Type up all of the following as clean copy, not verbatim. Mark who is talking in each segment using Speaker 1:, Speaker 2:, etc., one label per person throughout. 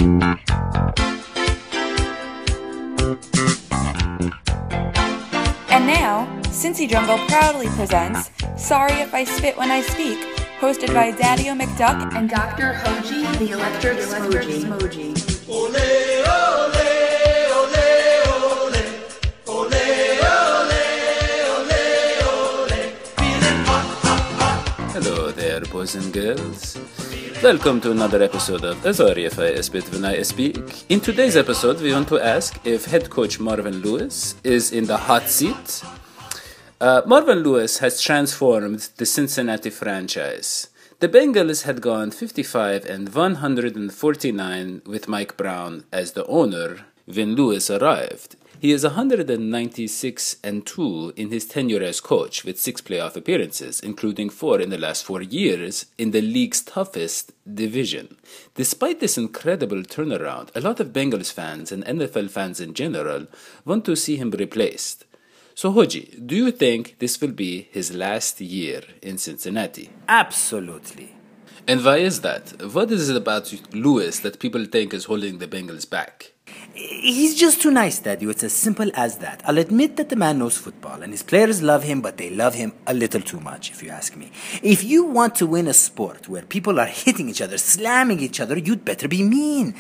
Speaker 1: And now, Cincy Jungle proudly presents Sorry If I Spit When I Speak, hosted by Daddy-O McDuck and Dr. Hoji, the Electric Smoji.
Speaker 2: Ole, ole, ole, ole, ole, ole, ole, ole. Feeling hot, hot, hot.
Speaker 3: Hello there, boys and girls. Welcome to another episode of Sorry If I Spit When I Speak. In today's episode, we want to ask if head coach Marvin Lewis is in the hot seat. Marvin Lewis has transformed the Cincinnati franchise. The Bengals had gone 55 and 149 with Mike Brown as the owner when Lewis arrived. He is 196 and 2 in his tenure as coach with 6 playoff appearances, including 4 in the last 4 years in the league's toughest division. Despite this incredible turnaround, a lot of Bengals fans and NFL fans in general want to see him replaced. So, Hoji, do you think this will be his last year in Cincinnati?
Speaker 4: Absolutely.
Speaker 3: And why is that? What is it about Lewis that people think is holding the Bengals back?
Speaker 4: He's just too nice, Daddy. It's as simple as that. I'll admit that the man knows football, and his players love him, but they love him a little too much, if you ask me. If you want to win a sport where people are hitting each other, slamming each other, you'd better be mean.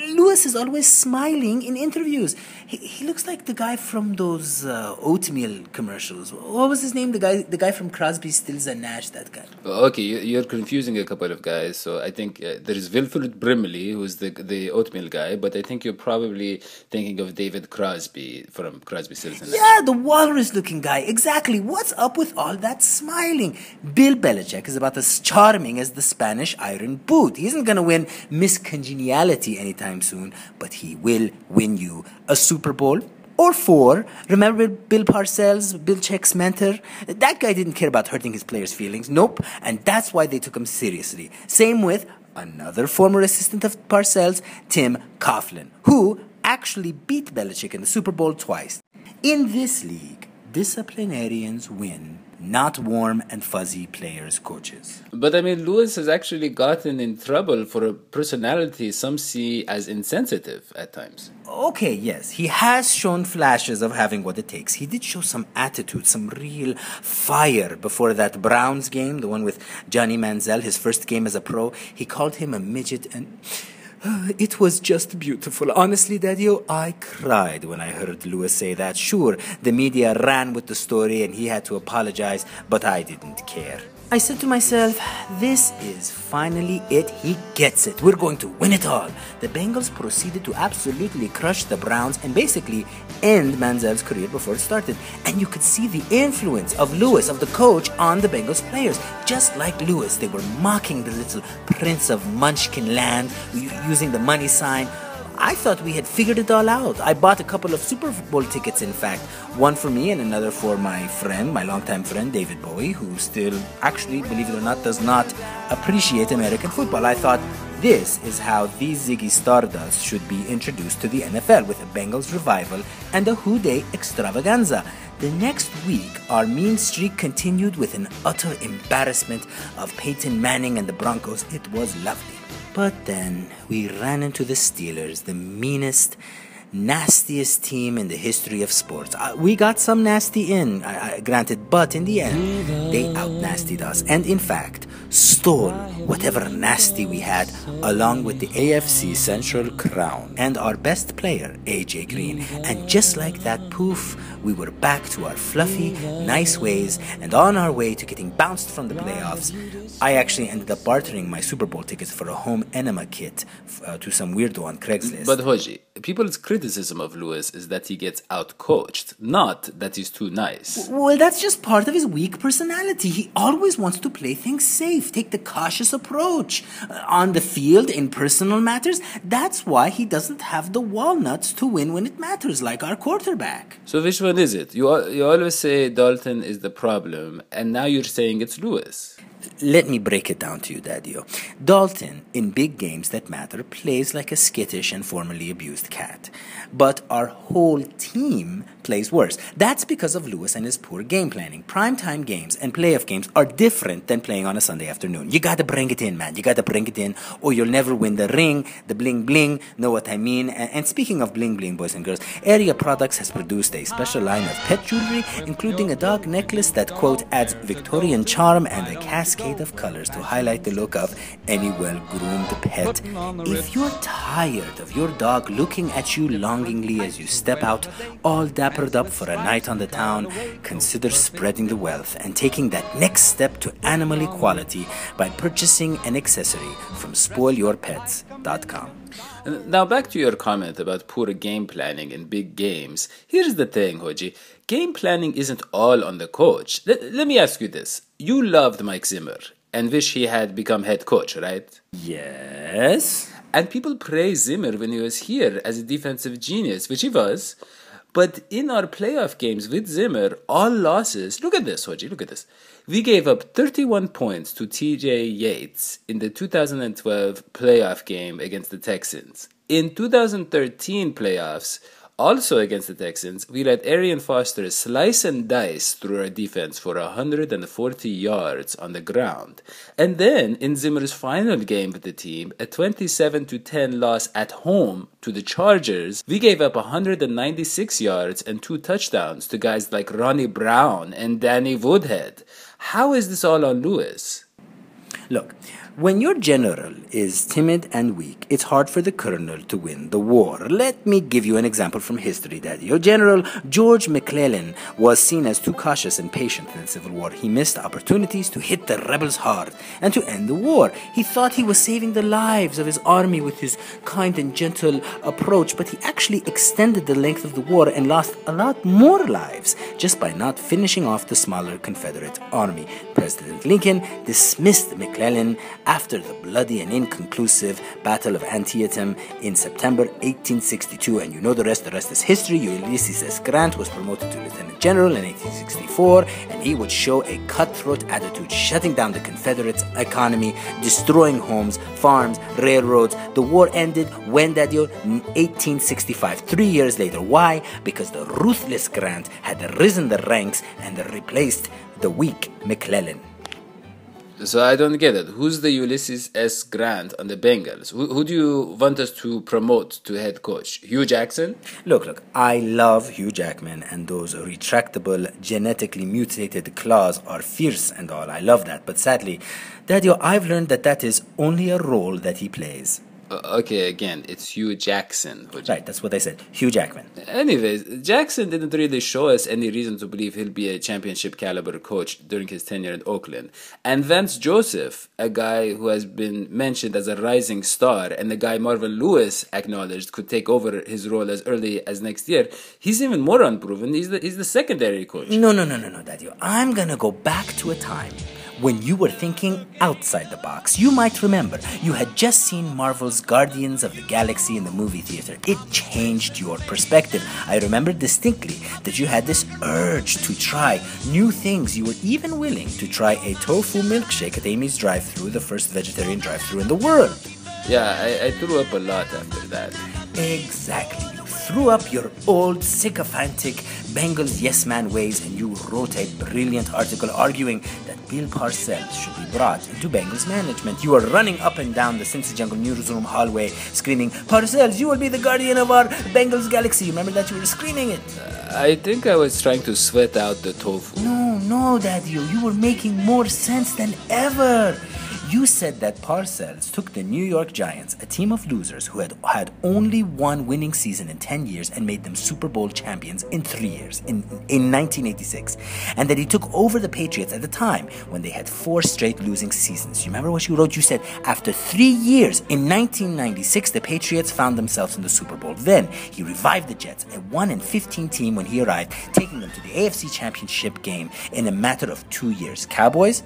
Speaker 4: Lewis is always smiling in interviews. He looks like the guy from those oatmeal commercials. What was his name? The guy from Crosby, Stills and Nash, that guy.
Speaker 3: Okay, you're confusing a couple of guys. So I think there is Wilfred Brimley, who's the oatmeal guy, but I think you're probably thinking of David Crosby from Crosby, Stills and Nash.
Speaker 4: Yeah, the walrus-looking guy. Exactly. What's up with all that smiling? Bill Belichick is about as charming as the Spanish iron boot. He isn't going to win Miss Congeniality anytime soon, but he will win you a Super Bowl or 4. Remember Bill Parcells, Belichick's mentor? That guy didn't care about hurting his players' feelings. Nope. And that's why they took him seriously. Same with another former assistant of Parcells, Tim Coughlin, who actually beat Belichick in the Super Bowl twice. In this league, disciplinarians win, not warm and fuzzy players' coaches.
Speaker 3: But I mean, Lewis has actually gotten in trouble for a personality some see as insensitive at times.
Speaker 4: Okay, yes, he has shown flashes of having what it takes. He did show some attitude, some real fire before that Browns game, the one with Johnny Manziel, his first game as a pro. He called him a midget and it was just beautiful. Honestly, Daddy-O, I cried when I heard Lewis say that. Sure, the media ran with the story and he had to apologize, but I didn't care. I said to myself, this is finally it. He gets it. We're going to win it all. The Bengals proceeded to absolutely crush the Browns and basically end Manziel's career before it started. And you could see the influence of Lewis, of the coach, on the Bengals players. Just like Lewis, they were mocking the little prince of Munchkin land using the money sign. I thought we had figured it all out. I bought a couple of Super Bowl tickets, in fact. One for me and another for my friend, my longtime friend, David Bowie, who still, actually, believe it or not, does not appreciate American football. I thought this is how these Ziggy Stardust should be introduced to the NFL, with a Bengals revival and a Who-Day extravaganza. The next week, our mean streak continued with an utter embarrassment of Peyton Manning and the Broncos. It was lovely. But then we ran into the Steelers, the meanest, nastiest team in the history of sports. We got some nasty in, granted, but in the end, they out-nastied us. And in fact, stole whatever nasty we had, along with the AFC Central crown and our best player, AJ Green. And just like that, poof, we were back to our fluffy, nice ways and on our way to getting bounced from the playoffs. I actually ended up bartering my Super Bowl tickets for a home enema kit to some weirdo on Craigslist.
Speaker 3: But Hoji, people's criticism of Lewis is that he gets out-coached, not that he's too nice.
Speaker 4: Well, that's just part of his weak personality. He always wants to play things safe, take the cautious approach. On the field, in personal matters, that's why he doesn't have the walnuts to win when it matters, like our quarterback.
Speaker 3: So which one is it? You always say Dalton is the problem, and now you're saying it's Lewis.
Speaker 4: Let me break it down to you, Daddy-O. Dalton, in Big Games That Matter, plays like a skittish and formerly abused cat. But our whole team plays worse. That's because of Lewis and his poor game planning. Primetime games and playoff games are different than playing on a Sunday afternoon. You gotta bring it in, man. You gotta bring it in, or you'll never win the ring, the bling bling, know what I mean? And speaking of bling bling, boys and girls, Area Products has produced a special line of pet jewelry, including a dog necklace that, quote, adds Victorian charm and a cascade of colors to highlight the look of any well-groomed pet. If you're tired of your dog looking at you longingly as you step out, all dappered up for a night on the town, consider spreading the wealth and taking that next step to animal equality by purchasing an accessory from SpoilYourPets.com.
Speaker 3: Now back to your comment about poor game planning in big games. Here's the thing, Hoji. Game planning isn't all on the coach. Let me ask you this. You loved Mike Zimmer and wish he had become head coach, right?
Speaker 4: Yes?
Speaker 3: And people praise Zimmer when he was here as a defensive genius, which he was. But in our playoff games with Zimmer, all losses... Look at this, Hoji, look at this. We gave up 31 points to T.J. Yates in the 2012 playoff game against the Texans. In 2013 playoffs, also against the Texans, we let Arian Foster slice and dice through our defense for 140 yards on the ground. And then, in Zimmer's final game with the team, a 27-10 loss at home to the Chargers, we gave up 196 yards and 2 touchdowns to guys like Ronnie Brown and Danny Woodhead. How is this all on Lewis?
Speaker 4: Look, when your general is timid and weak, it's hard for the colonel to win the war. Let me give you an example from history, Daddy. Your general, George McClellan, was seen as too cautious and patient in the Civil War. He missed opportunities to hit the rebels hard and to end the war. He thought he was saving the lives of his army with his kind and gentle approach, but he actually extended the length of the war and lost a lot more lives just by not finishing off the smaller Confederate army. President Lincoln dismissed McClellan after the bloody and inconclusive Battle of Antietam in September 1862, and you know the rest is history. Ulysses S. Grant was promoted to Lieutenant General in 1864, and he would show a cutthroat attitude, shutting down the Confederates' economy, destroying homes, farms, railroads. The war ended when, Daddy, in 1865, 3 years later. Why? Because the ruthless Grant had risen the ranks and replaced the weak McClellan.
Speaker 3: So I don't get it. Who's the Ulysses S. Grant on the Bengals? Who do you want us to promote to head coach? Hugh Jackson?
Speaker 4: Look, I love Hugh Jackman, and those retractable, genetically mutated claws are fierce and all. I love that. But sadly, Daddy, I've learned that is only a role that he plays.
Speaker 3: Okay, again, it's Hugh Jackson.
Speaker 4: Right, that's what I said. Hugh Jackman.
Speaker 3: Anyways, Jackson didn't really show us any reason to believe he'll be a championship caliber coach during his tenure in Oakland. And Vance Joseph, a guy who has been mentioned as a rising star, and the guy Marvin Lewis acknowledged could take over his role as early as next year, he's even more unproven. He's the secondary coach.
Speaker 4: No, Daddy. I'm gonna go back to a time when you were thinking outside the box. You might remember, you had just seen Marvel's Guardians of the Galaxy in the movie theater. It changed your perspective. I remember distinctly that you had this urge to try new things. You were even willing to try a tofu milkshake at Amy's drive-thru, the first vegetarian drive-thru in the world.
Speaker 3: Yeah, I threw up a lot after that.
Speaker 4: Exactly. You threw up your old sycophantic Bengals yes-man ways, and you wrote a brilliant article arguing that Bill Parcells should be brought into Bengals management. You were running up and down the Cincy Jungle newsroom hallway screaming, "Parcells, you will be the guardian of our Bengals galaxy." You remember that? You were screaming it.
Speaker 3: I think I was trying to sweat out the tofu.
Speaker 4: No, Daddy. You were making more sense than ever. You said that Parcells took the New York Giants, a team of losers who had only one winning season in 10 years, and made them Super Bowl champions in 3 years, in 1986. And that he took over the Patriots at the time when they had 4 straight losing seasons. You remember what you wrote? You said, after 3 years, in 1996, the Patriots found themselves in the Super Bowl. Then he revived the Jets, a 1-15 team when he arrived, taking them to the AFC Championship game in a matter of 2 years. Cowboys?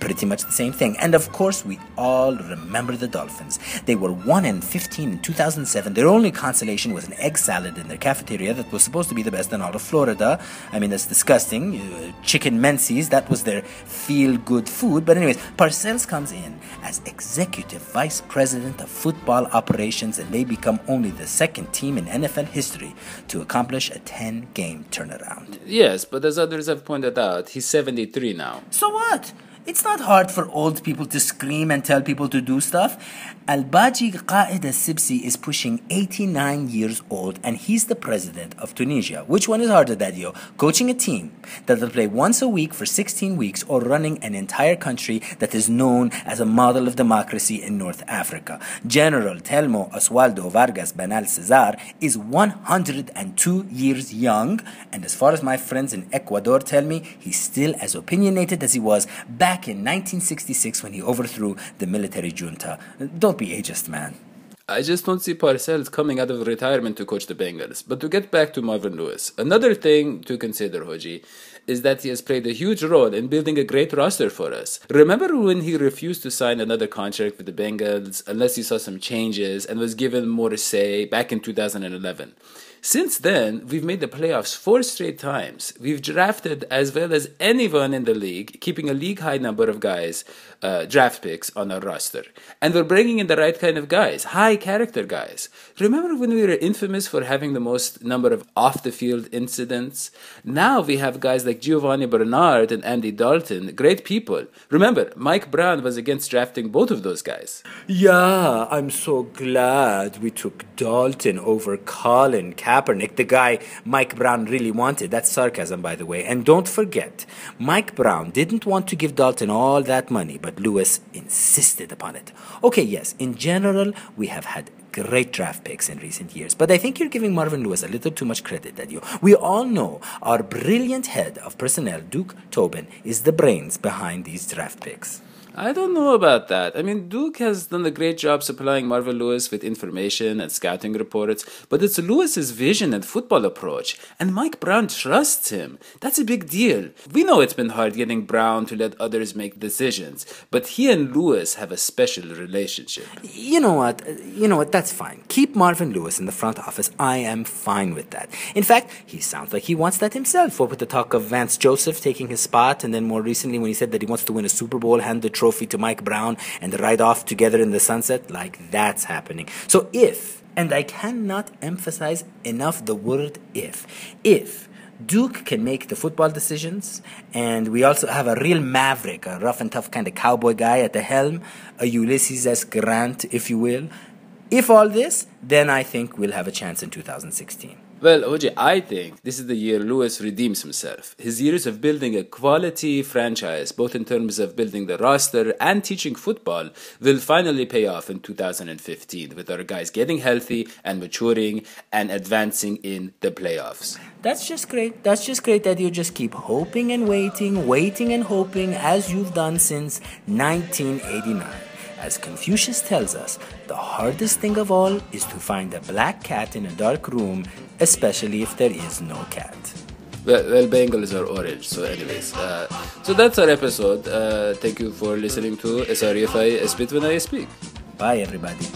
Speaker 4: Pretty much the same thing. And of course, we all remember the Dolphins. They were 1-15 in 2007. Their only consolation was an egg salad in their cafeteria that was supposed to be the best in all of Florida. I mean, that's disgusting. Chicken Menzies, that was their feel-good food. But anyways, Parcells comes in as Executive Vice President of Football Operations, and they become only the second team in NFL history to accomplish a 10-game turnaround.
Speaker 3: Yes, but as others have pointed out, he's 73 now.
Speaker 4: So what? It's not hard for old people to scream and tell people to do stuff. Al-Baji Qaed al-Sibsi is pushing 89 years old, and he's the president of Tunisia. Which one is harder, Daddy-o? Coaching a team that will play once a week for 16 weeks, or running an entire country that is known as a model of democracy in North Africa? General Telmo Oswaldo Vargas Banal Cesar is 102 years young, and as far as my friends in Ecuador tell me, he's still as opinionated as he was back in 1966 when he overthrew the military junta. Don't be ageist, man.
Speaker 3: I just don't see Parcells coming out of retirement to coach the Bengals. But to get back to Marvin Lewis, another thing to consider, Hoji, is that he has played a huge role in building a great roster for us. Remember when he refused to sign another contract with the Bengals unless he saw some changes and was given more say back in 2011? Since then, we've made the playoffs 4 straight times. We've drafted as well as anyone in the league, keeping a league-high number of guys, draft picks on our roster. And we're bringing in the right kind of guys, high-character guys. Remember when we were infamous for having the most number of off-the-field incidents? Now we have guys like Giovanni Bernard and Andy Dalton, great people. Remember, Mike Brown was against drafting both of those guys.
Speaker 4: Yeah, I'm so glad we took Dalton over Colin Kaepernick, the guy Mike Brown really wanted. That's sarcasm, by the way. And don't forget, Mike Brown didn't want to give Dalton all that money, but Lewis insisted upon it. Okay, yes, in general, we have had great draft picks in recent years, but I think you're giving Marvin Lewis a little too much credit, Daddy. We all know our brilliant head of personnel, Duke Tobin, is the brains behind these draft picks.
Speaker 3: I don't know about that. I mean, Duke has done a great job supplying Marvin Lewis with information and scouting reports, but it's Lewis's vision and football approach, and Mike Brown trusts him. That's a big deal. We know it's been hard getting Brown to let others make decisions, but he and Lewis have a special relationship.
Speaker 4: You know what? That's fine. Keep Marvin Lewis in the front office. I am fine with that. In fact, he sounds like he wants that himself. What with the talk of Vance Joseph taking his spot, and then more recently when he said that he wants to win a Super Bowl, hand the trophy to Mike Brown and ride off together in the sunset, like that's happening. So if, and I cannot emphasize enough the word if Duke can make the football decisions, and we also have a real maverick, a rough and tough kind of cowboy guy at the helm, a Ulysses S. Grant, if you will. If all this, then I think we'll have a chance in 2016.
Speaker 3: Well, OJ, I think this is the year Lewis redeems himself. His years of building a quality franchise, both in terms of building the roster and teaching football, will finally pay off in 2015 with our guys getting healthy and maturing and advancing in the playoffs.
Speaker 4: That's just great. That's just great that you just keep hoping and waiting and hoping as you've done since 1989. As Confucius tells us, the hardest thing of all is to find a black cat in a dark room, especially if there is no cat.
Speaker 3: Well, Bengals are orange, so anyways. So that's our episode. Thank you for listening to SRFI Spit When I Speak.
Speaker 4: Bye, everybody.